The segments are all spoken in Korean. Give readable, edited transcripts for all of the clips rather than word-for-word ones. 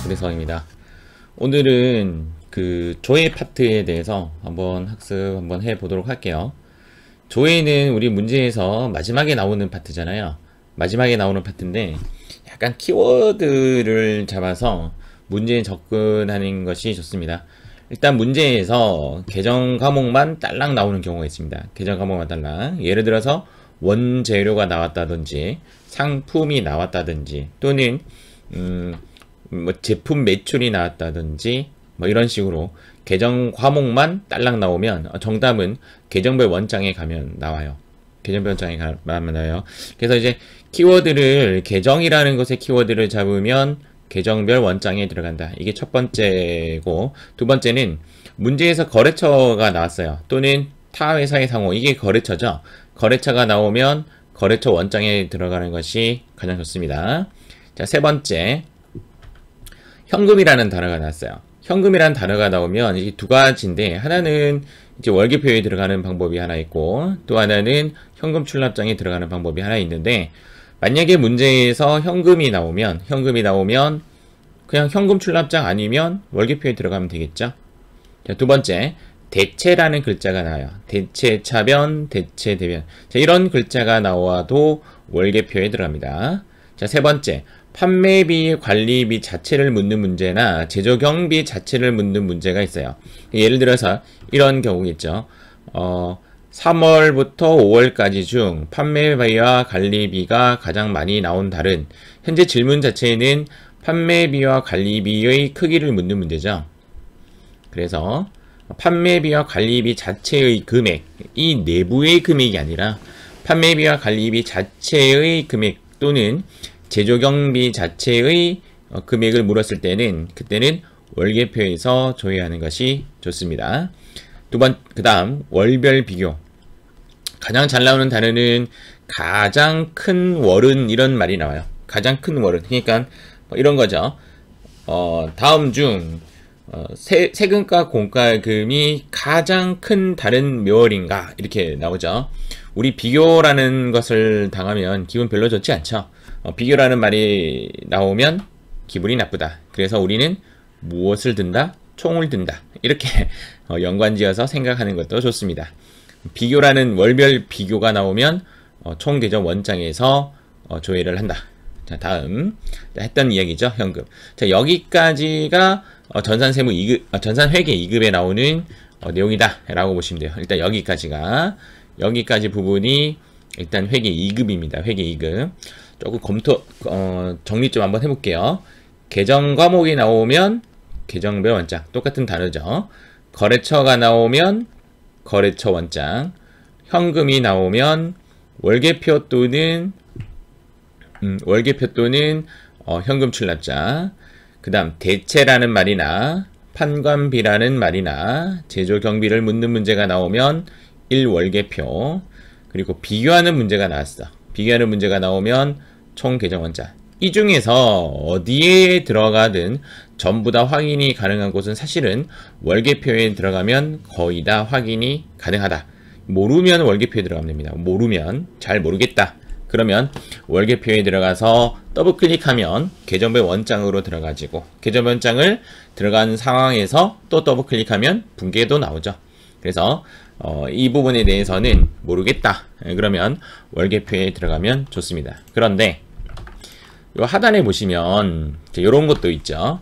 부대성입니다. 오늘은 그 조회 파트에 대해서 한번 한번 해보도록 할게요. 조회는 우리 문제에서 마지막에 나오는 파트잖아요. 마지막에 나오는 파트인데 약간 키워드를 잡아서 문제에 접근하는 것이 좋습니다. 일단 문제에서 계정 과목만 딸랑 나오는 경우가 있습니다. 계정 과목만 딸랑. 예를 들어서 원재료가 나왔다든지 상품이 나왔다든지 또는 뭐 제품 매출이 나왔다든지 뭐 이런 식으로 계정 과목만 딸랑 나오면 정답은 계정별 원장에 가면 나와요. 계정별 원장에 가면 나와요. 그래서 이제 키워드를 계정이라는 것의 키워드를 잡으면 계정별 원장에 들어간다. 이게 첫 번째고, 두 번째는 문제에서 거래처가 나왔어요. 또는 타 회사의 상호, 이게 거래처죠. 거래처가 나오면 거래처 원장에 들어가는 것이 가장 좋습니다. 자, 세 번째, 현금이라는 단어가 나왔어요. 현금이라는 단어가 나오면 이게 두 가지인데, 하나는 이제 월계표에 들어가는 방법이 하나 있고, 또 하나는 현금 출납장에 들어가는 방법이 하나 있는데, 만약에 문제에서 현금이 나오면 그냥 현금 출납장 아니면 월계표에 들어가면 되겠죠. 자, 두 번째, 대체라는 글자가 나와요. 대체 차변, 대체 대변. 자, 이런 글자가 나와도 월계표에 들어갑니다. 자, 세 번째, 판매비, 관리비 자체를 묻는 문제나 제조경비 자체를 묻는 문제가 있어요. 예를 들어서 이런 경우겠죠. 3월부터 5월까지 중 판매비와 관리비가 가장 많이 나온 달은, 현재 질문 자체는 판매비와 관리비의 크기를 묻는 문제죠. 그래서 판매비와 관리비 자체의 금액, 이 내부의 금액이 아니라 판매비와 관리비 자체의 금액 또는 제조경비 자체의 금액을 물었을 때는 그때는 월계표에서 조회하는 것이 좋습니다. 그 다음 월별 비교. 가장 잘 나오는 단어는 가장 큰 월은, 이런 말이 나와요. 가장 큰 월은. 그러니까 이런 거죠. 다음 중 세금과 공과금이 가장 큰 달은 몇 월인가, 이렇게 나오죠. 우리 비교라는 것을 당하면 기분 별로 좋지 않죠. 비교라는 말이 나오면 기분이 나쁘다. 그래서 우리는 무엇을 든다? 총을 든다. 이렇게 연관지어서 생각하는 것도 좋습니다. 비교라는 월별 비교가 나오면 총계정 원장에서 조회를 한다. 자, 다음 했던 이야기죠. 현금. 자, 여기까지가 전산세무 2급, 전산회계 2급에 나오는 내용이다 라고 보시면 돼요. 일단 여기까지 부분이 일단 회계 2급입니다. 회계 2급. 조금 정리 좀 한번 해볼게요. 계정 과목이 나오면 계정별 원장, 똑같은 단어죠. 거래처가 나오면 거래처 원장, 현금이 나오면 월계표 또는 현금 출납자, 그 다음 대체라는 말이나 판관비라는 말이나 제조경비를 묻는 문제가 나오면 1월계표, 그리고 비교하는 문제가 나왔어. 비교하는 문제가 나오면 총계정원자. 이 중에서 어디에 들어가든 전부 다 확인이 가능한 곳은 사실은 월계표에 들어가면 거의 다 확인이 가능하다. 모르면 월계표에 들어가면 됩니다. 모르면, 잘 모르겠다. 그러면 월계표에 들어가서 더블 클릭하면 계정별 원장으로 들어가지고, 계정별 원장을 들어간 상황에서 또 더블 클릭하면 분계도 나오죠. 그래서 이 부분에 대해서는 모르겠다. 그러면 월계표에 들어가면 좋습니다. 그런데 요 하단에 보시면 이런 것도 있죠.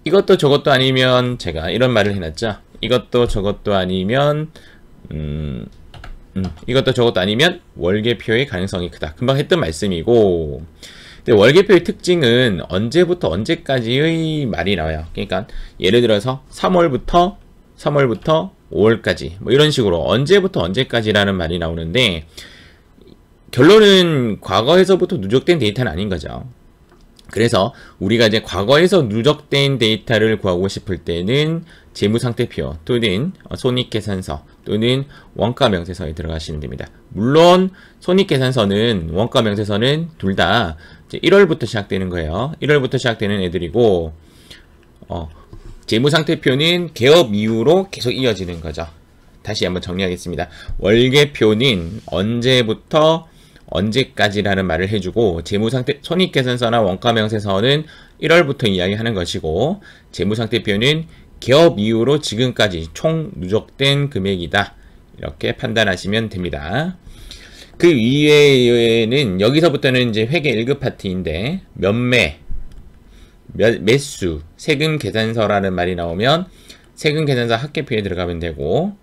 이것도 저것도 아니면, 제가 이런 말을 해놨죠. 이것도 저것도 아니면 이것도 저것도 아니면 월계표의 가능성이 크다. 금방 했던 말씀이고, 근데 월계표의 특징은 언제부터 언제까지의 말이 나와요. 그러니까 예를 들어서 3월부터 5월까지 뭐 이런 식으로 언제부터 언제까지라는 말이 나오는데, 결론은 과거에서부터 누적된 데이터는 아닌 거죠. 그래서 우리가 이제 과거에서 누적된 데이터를 구하고 싶을 때는 재무상태표 또는 손익계산서 또는 원가명세서에 들어가시면 됩니다. 물론 손익계산서는 원가명세서는 둘 다 1월부터 시작되는 거예요. 1월부터 시작되는 애들이고, 재무상태표는 개업 이후로 계속 이어지는 거죠. 다시 한번 정리하겠습니다. 월계표는 언제부터 언제까지라는 말을 해주고 재무상태 손익계산서나 원가명세서는 1월부터 이야기하는 것이고 재무상태표는 개업 이후로 지금까지 총 누적된 금액이다. 이렇게 판단하시면 됩니다. 그 이외에는 여기서부터는 이제 회계 1급 파트인데 매수, 세금 계산서라는 말이 나오면 세금 계산서 합계표에 들어가면 되고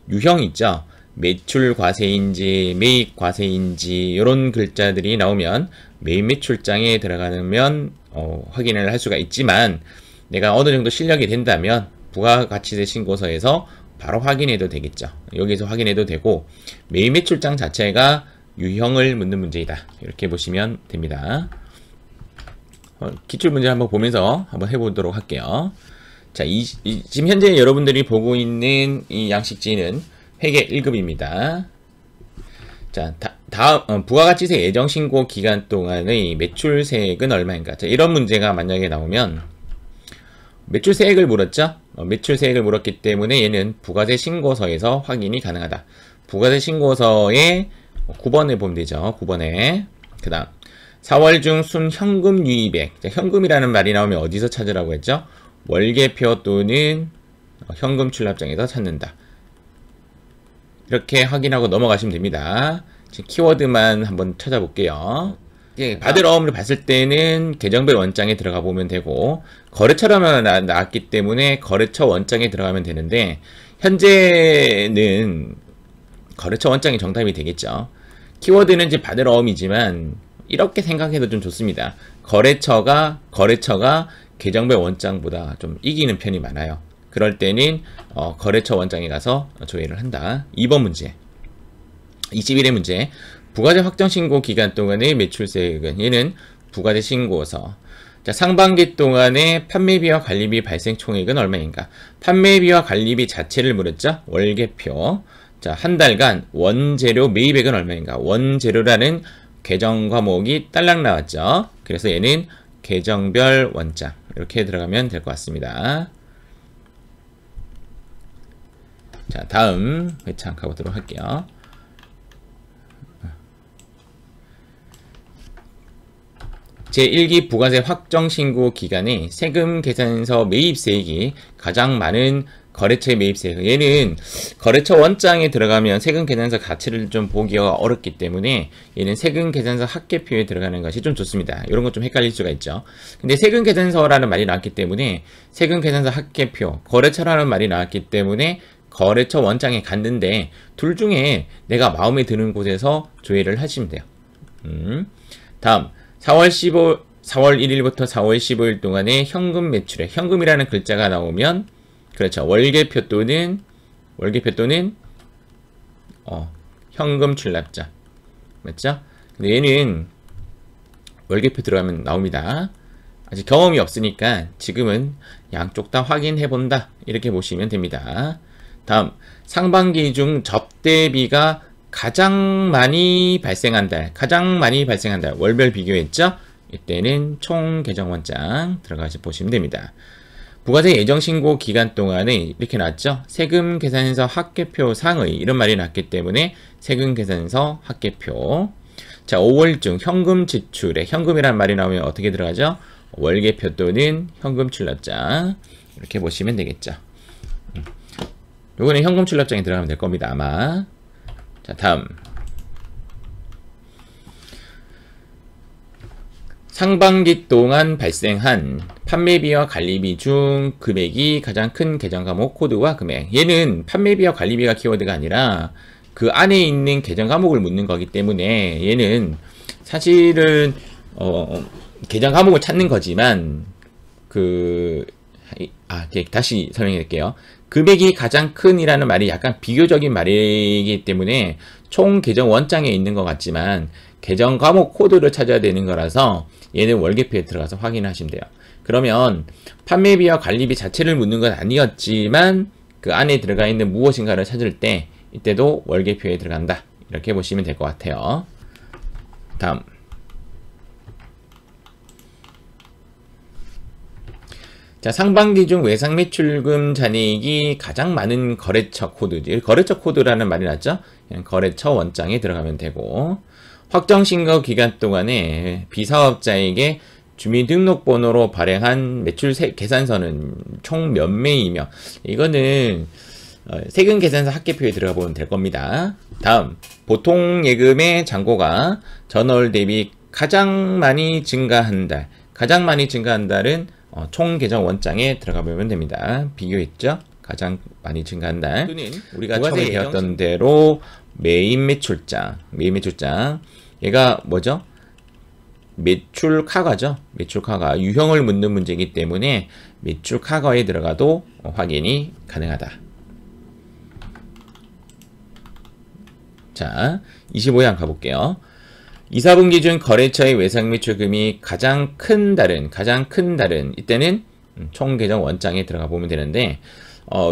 유형 있죠. 매출 과세인지 매입 과세인지 이런 글자들이 나오면 매입 매출장에 들어가면 확인을 할 수가 있지만 내가 어느 정도 실력이 된다면 부가가치세 신고서에서 바로 확인해도 되겠죠. 여기서 확인해도 되고 매입 매출장 자체가 유형을 묻는 문제이다. 이렇게 보시면 됩니다. 기출문제 한번 보면서 한번 해보도록 할게요. 자, 지금 현재 여러분들이 보고 있는 이 양식지는 회계 1급입니다. 자, 다음 부가가치세 예정신고 기간 동안의 매출세액은 얼마인가? 자, 이런 문제가 만약에 나오면 매출세액을 물었죠? 매출세액을 물었기 때문에 얘는 부가세 신고서에서 확인이 가능하다. 부가세 신고서에 9번에 보면 되죠. 9번에. 그 다음 4월 중 순 현금 유입액. 자, 현금이라는 말이 나오면 어디서 찾으라고 했죠? 월계표 또는 현금 출납장에서 찾는다. 이렇게 확인하고 넘어가시면 됩니다. 지금 키워드만 한번 찾아볼게요. 받을 어음을 봤을 때는 계정별 원장에 들어가 보면 되고 거래처라면 나왔기 때문에 거래처 원장에 들어가면 되는데 현재는 거래처 원장이 정답이 되겠죠. 키워드는 이제 받을 어음이지만 이렇게 생각해도 좀 좋습니다. 거래처가 계정별 원장보다 좀 이기는 편이 많아요. 그럴 때는 거래처 원장에 가서 조회를 한다. 2번 문제 21회 문제 부가세 확정신고 기간 동안의 매출세액은 얘는 부가세 신고서. 자, 상반기 동안의 판매비와 관리비 발생 총액은 얼마인가? 판매비와 관리비 자체를 물었죠? 월계표. 자, 한 달간 원재료 매입액은 얼마인가? 원재료라는 계정 과목이 딸랑 나왔죠? 그래서 얘는 계정별 원장. 이렇게 들어가면 될 것 같습니다. 자, 다음 회차 가보도록 할게요. 제1기 부가세 확정신고 기간에 세금 계산서 매입세액이 가장 많은 거래처의 매입세액. 얘는 거래처 원장에 들어가면 세금 계산서 가치를 좀 보기가 어렵기 때문에 얘는 세금 계산서 합계표에 들어가는 것이 좀 좋습니다. 이런 것 좀 헷갈릴 수가 있죠. 근데 세금 계산서라는 말이 나왔기 때문에 세금 계산서 합계표, 거래처라는 말이 나왔기 때문에 거래처 원장에 갔는데 둘 중에 내가 마음에 드는 곳에서 조회를 하시면 돼요. 다음 4월 1일부터 4월 15일 동안의 현금 매출액. 현금이라는 글자가 나오면 그렇죠. 월계표 또는 현금 출납자. 맞죠? 근데 얘는 월계표 들어가면 나옵니다. 아직 경험이 없으니까 지금은 양쪽 다 확인해 본다. 이렇게 보시면 됩니다. 다음 상반기 중 접대비가 가장 많이 발생한 달. 월별 비교했죠? 이때는 총 계정원장 들어가서 보시면 됩니다. 부가세 예정신고 기간 동안에 이렇게 나왔죠? 세금 계산서 합계표 상의 이런 말이 나왔기 때문에 세금 계산서 합계표. 자, 5월 중 현금 지출에 현금이란 말이 나오면 어떻게 들어가죠? 월계표 또는 현금 출납장. 이렇게 보시면 되겠죠. 요거는 현금 출납장에 들어가면 될 겁니다. 아마. 자, 다음 상반기 동안 발생한 판매비와 관리비 중 금액이 가장 큰 계정 과목 코드와 금액. 얘는 판매비와 관리비가 키워드가 아니라 그 안에 있는 계정 과목을 묻는 거기 때문에 얘는 사실은 계정 과목을 찾는 거지만 다시 설명해 드릴게요. 금액이 가장 큰이라는 말이 약간 비교적인 말이기 때문에 총 계정 원장에 있는 것 같지만 계정 과목 코드를 찾아야 되는 거라서 얘는 월계표에 들어가서 확인하시면 돼요. 그러면 판매비와 관리비 자체를 묻는 건 아니었지만 그 안에 들어가 있는 무엇인가를 찾을 때 이때도 월계표에 들어간다. 이렇게 보시면 될 것 같아요. 다음 자, 상반기 중 외상매출금 잔액이 가장 많은 거래처 코드. 거래처 코드라는 말이 났죠? 그냥 거래처 원장에 들어가면 되고 확정 신고 기간 동안에 비사업자에게 주민등록번호로 발행한 매출 계산서는 총 몇 매이며, 이거는 세금 계산서 합계표에 들어가 보면 될 겁니다. 다음, 보통 예금의 잔고가 전월 대비 가장 많이 증가한 달. 가장 많이 증가한 달은 총 계정 원장에 들어가 보면 됩니다. 비교했죠? 가장 많이 증가한 달. 또는 우리가 처음에 배웠던 대로 메인 매출장. 얘가 뭐죠? 매출 카가죠. 매출 카가 유형을 묻는 문제이기 때문에 매출 카가에 들어가도 확인이 가능하다. 자, 25양 가볼게요. 2, 4분기 중 거래처의 외상매출금이 가장 큰 달은 이때는 총 계정 원장에 들어가 보면 되는데,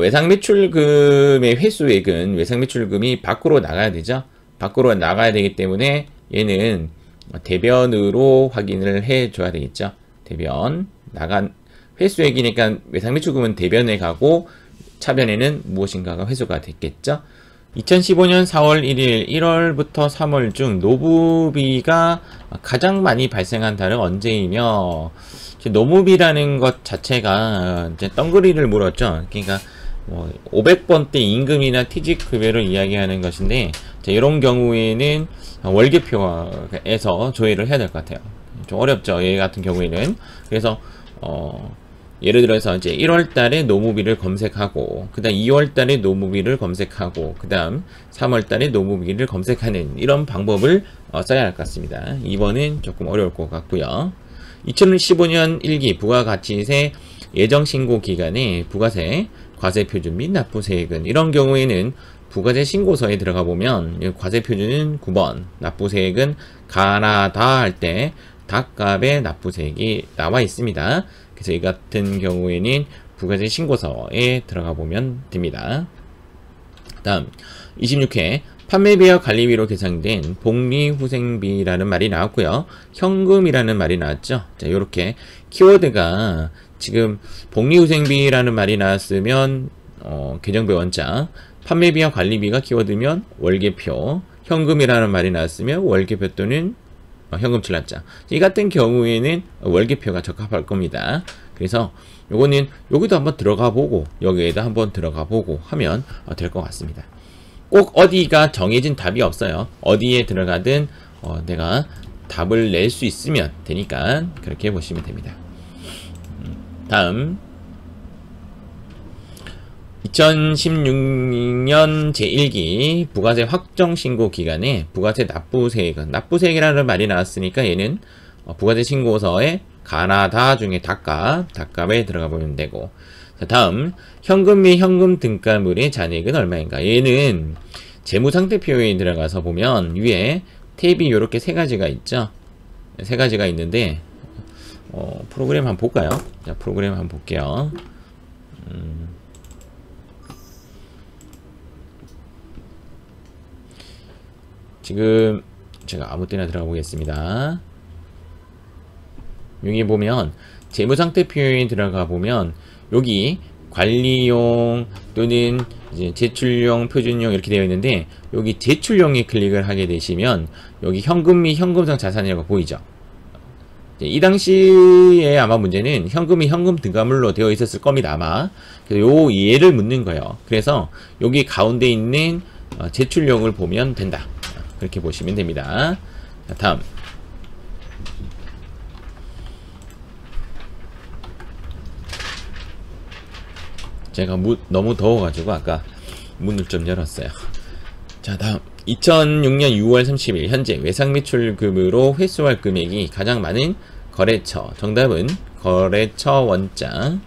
외상매출금의 회수액은 외상매출금이 밖으로 나가야 되죠. 밖으로 나가야 되기 때문에 얘는 대변으로 확인을 해줘야 되겠죠. 대변 나간 회수액이니까 외상매출금은 대변에 가고 차변에는 무엇인가가 회수가 됐겠죠. 2015년 4월 1일, 1월부터 3월 중 노무비가 가장 많이 발생한 달은 언제이며, 노무비라는 것 자체가 이제 덩그리를 물었죠. 그러니까 500번대 임금이나 퇴직급여를 이야기하는 것인데, 이런 경우에는 월계표에서 조회를 해야 될 것 같아요. 좀 어렵죠, 얘 같은 경우에는. 그래서 예를 들어서 이제 1월 달에 노무비를 검색하고, 그 다음 2월 달에 노무비를 검색하고, 그 다음 3월 달에 노무비를 검색하는 이런 방법을 써야 할 것 같습니다. 2번은 조금 어려울 것 같고요. 2015년 1기 부가가치세 예정신고 기간에 부가세, 과세표준 및 납부세액은, 이런 경우에는 부가세 신고서에 들어가 보면 과세표준은 9번, 납부세액은 가나다 할 때 닭값의 납부세액이 나와 있습니다. 그래서 이 같은 경우에는 부가세 신고서에 들어가 보면 됩니다. 다음 26회 판매비와 관리비로 계산된 복리후생비라는 말이 나왔고요. 현금이라는 말이 나왔죠. 자, 이렇게 키워드가 지금 복리후생비라는 말이 나왔으면 계정배 원장, 판매비와 관리비가 키워드면 월계표, 현금이라는 말이 나왔으면 월계표 또는 현금 칠납자. 이 같은 경우에는 월계표가 적합할 겁니다. 그래서 요거는 여기도 한번 들어가 보고 여기에도 한번 들어가 보고 하면 될 것 같습니다. 꼭 어디가 정해진 답이 없어요. 어디에 들어가든 내가 답을 낼 수 있으면 되니까 그렇게 보시면 됩니다. 다음 2016년 제1기 부가세 확정신고 기간에 부가세 납부세액은, 납부세액이라는 말이 나왔으니까 얘는 부가세 신고서에 가나다 중에 닭값에 들어가 보면 되고, 자, 다음 현금 및 현금 등가물의 잔액은 얼마인가. 얘는 재무상태표에 들어가서 보면 위에 탭이 이렇게 세 가지가 있죠. 세 가지가 있는데 프로그램 한번 볼까요? 자, 프로그램 한번 볼게요. 지금 제가 아무 때나 들어가 보겠습니다. 여기 보면 재무상태표에 들어가 보면 여기 관리용 또는 이제 제출용, 표준용 이렇게 되어 있는데, 여기 제출용에 클릭을 하게 되시면 여기 현금 및 현금성 자산이라고 보이죠. 이 당시에 아마 문제는 현금이 현금 등가물로 되어 있었을 겁니다, 아마. 그래서 요 예를 묻는 거예요. 그래서 여기 가운데 있는 제출용을 보면 된다. 그렇게 보시면 됩니다. 자, 다음 제가 너무 더워가지고 아까 문을 좀 열었어요. 자, 다음 2006년 6월 30일 현재 외상매출금으로 회수할 금액이 가장 많은 거래처. 정답은 거래처 원장.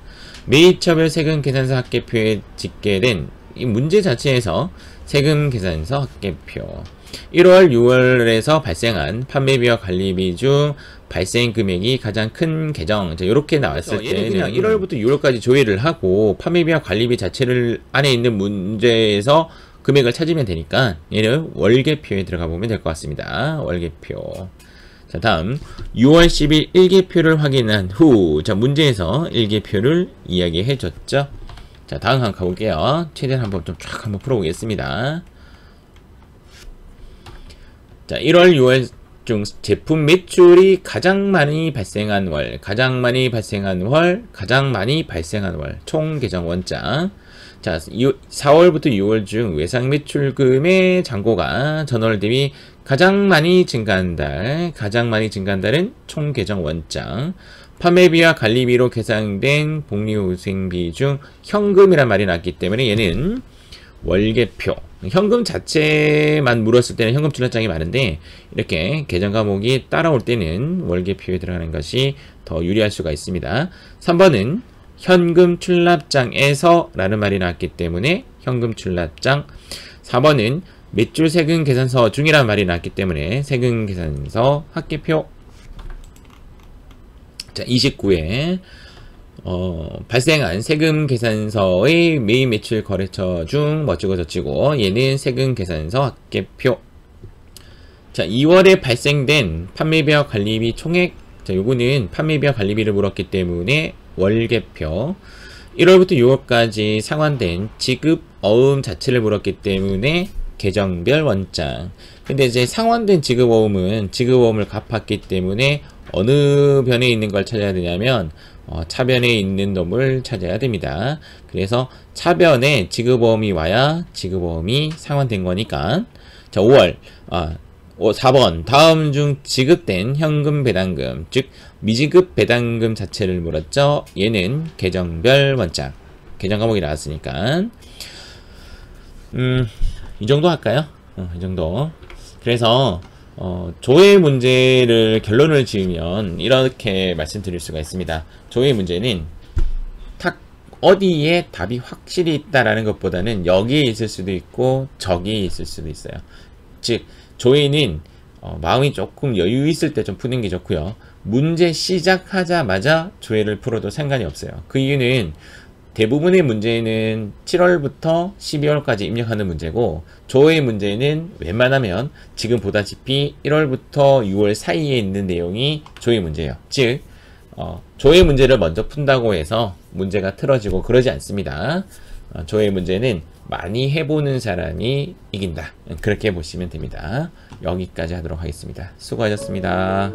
매입처별 세금계산서 합계표에 집계된 이 문제 자체에서 세금계산서 합계표 1월, 6월에서 발생한 판매비와 관리비 중 발생 금액이 가장 큰 계정. 이렇게 나왔을 때 그냥 1월부터 6월까지 조회를 하고 판매비와 관리비 자체를 안에 있는 문제에서 금액을 찾으면 되니까 얘는 월계표에 들어가 보면 될 것 같습니다. 월계표. 자, 다음 6월 10일 일계표를 확인한 후, 자, 문제에서 일계표를 이야기해 줬죠. 자, 다음 한번 가볼게요. 최대한 한번 좀 쫙 한번 풀어보겠습니다. 자, 1월, 6월 중 제품 매출이 가장 많이 발생한 월, 가장 많이 발생한 월, 가장 많이 발생한 월, 총 계정 원장. 자, 4월부터 6월 중 외상 매출금의 잔고가 전월 대비 가장 많이 증가한 달, 가장 많이 증가한 달은 총 계정 원장. 판매비와 관리비로 계산된 복리후생비 중 현금이란 말이 나왔기 때문에 얘는 월계표. 현금 자체만 물었을 때는 현금 출납장이 많은데 이렇게 계정 과목이 따라올 때는 월계표에 들어가는 것이 더 유리할 수가 있습니다. 3번은 현금 출납장에서 라는 말이 나왔기 때문에 현금 출납장. 4번은 매출 세금 계산서 중이라는 말이 나왔기 때문에 세금 계산서 합계표. 자, 29회 발생한 세금 계산서의 매입 매출 거래처 중 뭐지고 저치고 얘는 세금 계산서 합계표. 자, 2월에 발생된 판매비와 관리비 총액. 자, 요거는 판매비와 관리비를 물었기 때문에 월계표. 1월부터 6월까지 상환된 지급 어음 자체를 물었기 때문에 계정별 원장. 근데 이제 상환된 지급 어음은 지급 어음을 갚았기 때문에 어느 변에 있는 걸 찾아야 되냐면 차변에 있는 놈을 찾아야 됩니다. 그래서 차변에 지급어음이 와야 지급어음이 상환된 거니까. 자, 5월 4번 다음 중 지급된 현금 배당금, 즉 미지급 배당금 자체를 물었죠. 얘는 계정별 원장. 계정 과목이 나왔으니까 이 정도 할까요? 이 정도. 그래서 조회 문제를 결론을 지으면 이렇게 말씀드릴 수가 있습니다. 조회 문제는 탁 어디에 답이 확실히 있다라는 것보다는 여기에 있을 수도 있고 저기에 있을 수도 있어요. 즉 조회는 마음이 조금 여유 있을 때 좀 푸는 게 좋고요. 문제 시작하자마자 조회를 풀어도 상관이 없어요. 그 이유는 대부분의 문제는 7월부터 12월까지 입력하는 문제고 조회 문제는 웬만하면 지금 보다시피 1월부터 6월 사이에 있는 내용이 조회 문제예요. 즉 조회 문제를 먼저 푼다고 해서 문제가 틀어지고 그러지 않습니다. 조회 문제는 많이 해보는 사람이 이긴다. 그렇게 보시면 됩니다. 여기까지 하도록 하겠습니다. 수고하셨습니다.